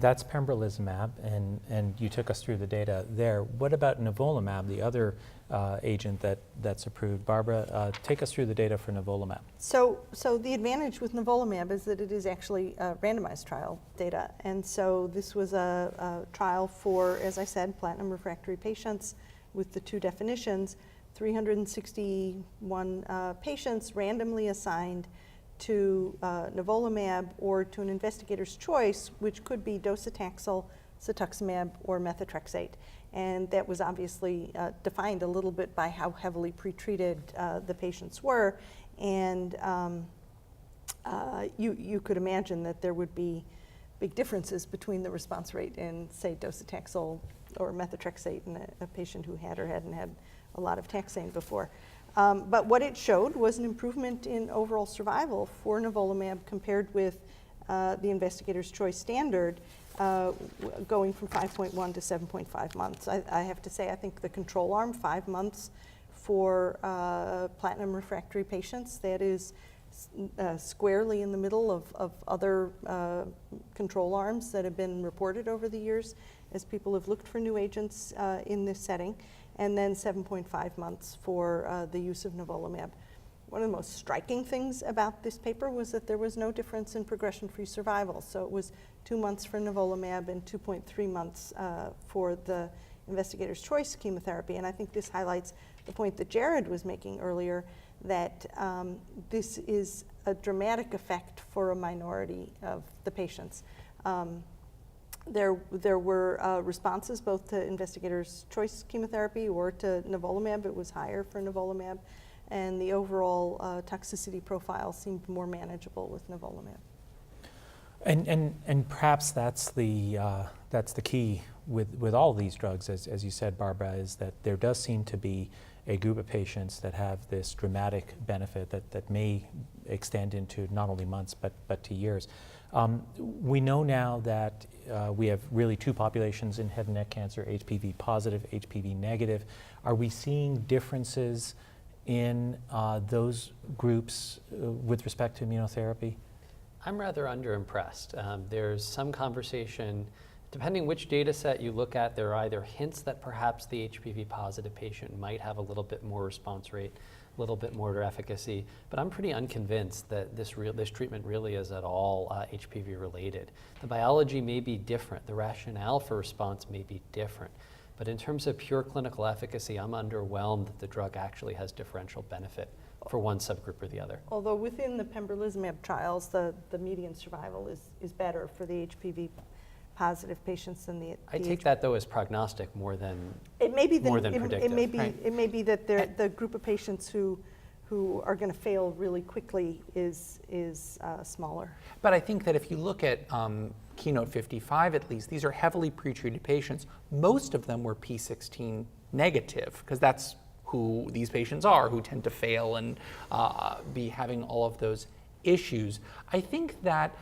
That's pembrolizumab, and you took us through the data there. What about nivolumab, the other agent that's approved? Barbara, take us through the data for nivolumab. So the advantage with nivolumab is that it is actually randomized trial data. And so this was a trial for, as I said, platinum refractory patients with the two definitions, 361 patients randomly assigned to nivolumab or to an investigator's choice, which could be docetaxel, cetuximab, or methotrexate. And that was obviously defined a little bit by how heavily pretreated the patients were. And you could imagine that there would be big differences between the response rate in, say, docetaxel or methotrexate in a patient who had or hadn't had a lot of taxane before. But what it showed was an improvement in overall survival for nivolumab compared with the investigator's choice standard, going from 5.1 to 7.5 months. I have to say, I think the control arm, 5 months for platinum refractory patients, that is squarely in the middle of other control arms that have been reported over the years as people have looked for new agents in this setting. And then 7.5 months for the use of nivolumab. One of the most striking things about this paper was that there was no difference in progression-free survival. So it was 2 months for nivolumab and 2.3 months for the investigator's choice chemotherapy. And I think this highlights the point that Jared was making earlier, that this is a dramatic effect for a minority of the patients. There were responses both to investigator's choice chemotherapy or to nivolumab. It was higher for nivolumab, and the overall toxicity profile seemed more manageable with nivolumab. And perhaps that's the key with all these drugs, as you said, Barbara, is that there does seem to be a group of patients that have this dramatic benefit that may extend into not only months but to years. We know now that we have really two populations in head and neck cancer, HPV positive, HPV negative. Are we seeing differences in those groups with respect to immunotherapy? I'm rather underimpressed. There's some conversation, depending which data set you look at, there are either hints that perhaps the HPV positive patient might have a little bit more response rate, a little bit more efficacy, but I'm pretty unconvinced that this treatment really is at all HPV related. The biology may be different, the rationale for response may be different, but in terms of pure clinical efficacy, I'm underwhelmed that the drug actually has differential benefit for one subgroup or the other. Although within the pembrolizumab trials, the median survival is better for the HPV positive patients than the I take that though as prognostic more than predictive. Right. It may be that the group of patients who are going to fail really quickly is smaller. But I think that if you look at Keynote 55 at least, these are heavily pretreated patients. Most of them were P16 negative, because that's who these patients are, who tend to fail and be having all of those issues. I think that,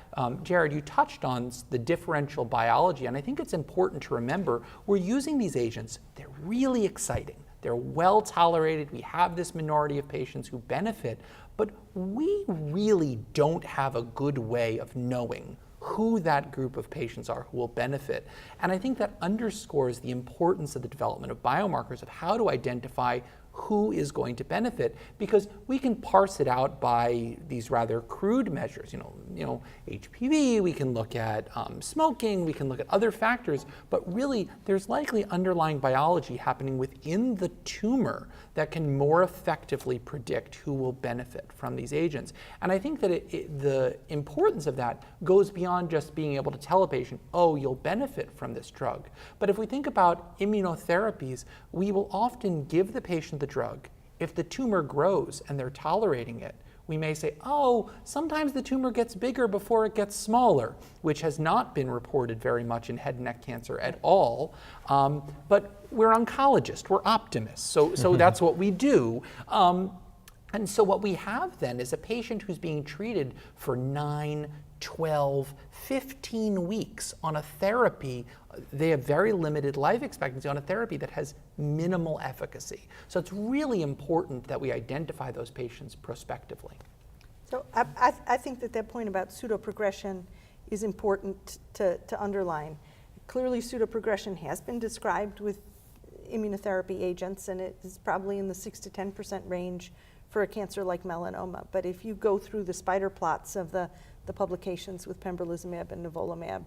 Jared, you touched on the differential biology, and I think it's important to remember we're using these agents. They're really exciting. They're well tolerated. We have this minority of patients who benefit, but we really don't have a good way of knowing who that group of patients are who will benefit. And I think that underscores the importance of the development of biomarkers, of how to identify who is going to benefit, because we can parse it out by these rather crude measures. You know, HPV, we can look at smoking, we can look at other factors, but really there's likely underlying biology happening within the tumor that can more effectively predict who will benefit from these agents. And I think that the importance of that goes beyond just being able to tell a patient, oh, you'll benefit from this drug. But if we think about immunotherapies, we will often give the patient the drug. If the tumor grows and they're tolerating it, we may say, oh, sometimes the tumor gets bigger before it gets smaller, which has not been reported very much in head and neck cancer at all. But we're oncologists, we're optimists, so that's what we do. And so what we have then is a patient who's being treated for 9, 12, 15 weeks on a therapy. They have very limited life expectancy on a therapy that has minimal efficacy. So it's really important that we identify those patients prospectively. So I think that point about pseudoprogression is important to underline. Clearly, pseudoprogression has been described with immunotherapy agents, and it is probably in the 6 to 10% range for a cancer like melanoma. But if you go through the spider plots of the publications with pembrolizumab and nivolumab,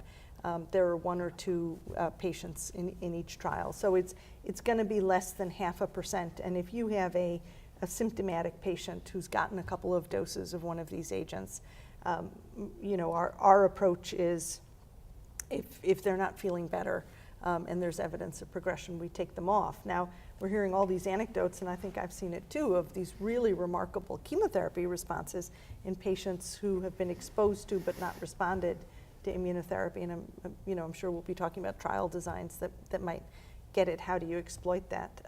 there are 1 or 2 patients in each trial. So it's going to be less than 0.5%. And if you have a symptomatic patient who's gotten a couple of doses of one of these agents, you know, our approach is if they're not feeling better and there's evidence of progression, we take them off. Now, we're hearing all these anecdotes, and I think I've seen it too, of these really remarkable chemotherapy responses in patients who have been exposed to but not responded to immunotherapy. And I'm sure we'll be talking about trial designs that might get it. How do you exploit that?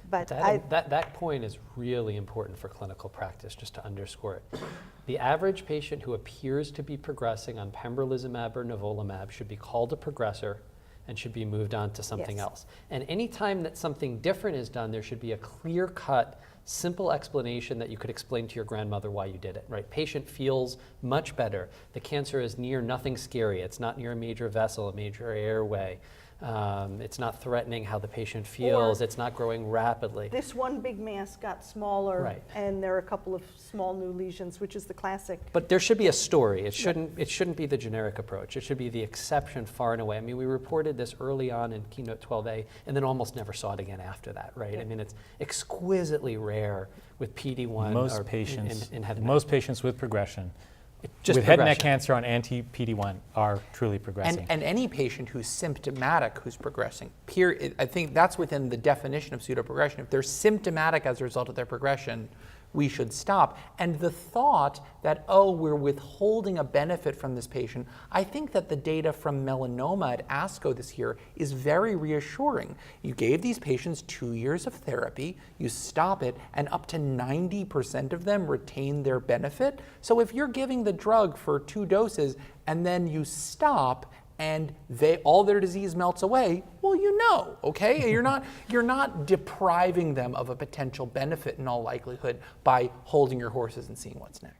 But that point is really important for clinical practice, just to underscore it. The average patient who appears to be progressing on pembrolizumab or nivolumab should be called a progressor and should be moved on to something else. And any time that something different is done, there should be a clear-cut, simple explanation that you could explain to your grandmother why you did it, right? Patient feels much better. The cancer is near nothing scary. It's not near a major vessel, a major airway. It's not threatening how the patient feels. It's not growing rapidly. This one big mass got smaller, Right. and there are a couple of small new lesions, which is the classic. But there should be a story. It shouldn't be the generic approach. It should be the exception far and away. I mean, we reported this early on in Keynote 12A, and then almost never saw it again after that, right? I mean, it's exquisitely rare with PD-1 Most patients, in head and most patients with progression, Just with head and neck progression. cancer on anti-PD-1 are truly progressing. And any patient who's symptomatic who's progressing, I think that's within the definition of pseudoprogression. If they're symptomatic as a result of their progression, we should stop. And the thought that, oh, we're withholding a benefit from this patient, I think that the data from melanoma at ASCO this year is very reassuring. You gave these patients 2 years of therapy, you stop it, and up to 90% of them retain their benefit. So if you're giving the drug for 2 doses and then you stop and all their disease melts away, well, you know, okay? You're not depriving them of a potential benefit in all likelihood by holding your horses and seeing what's next.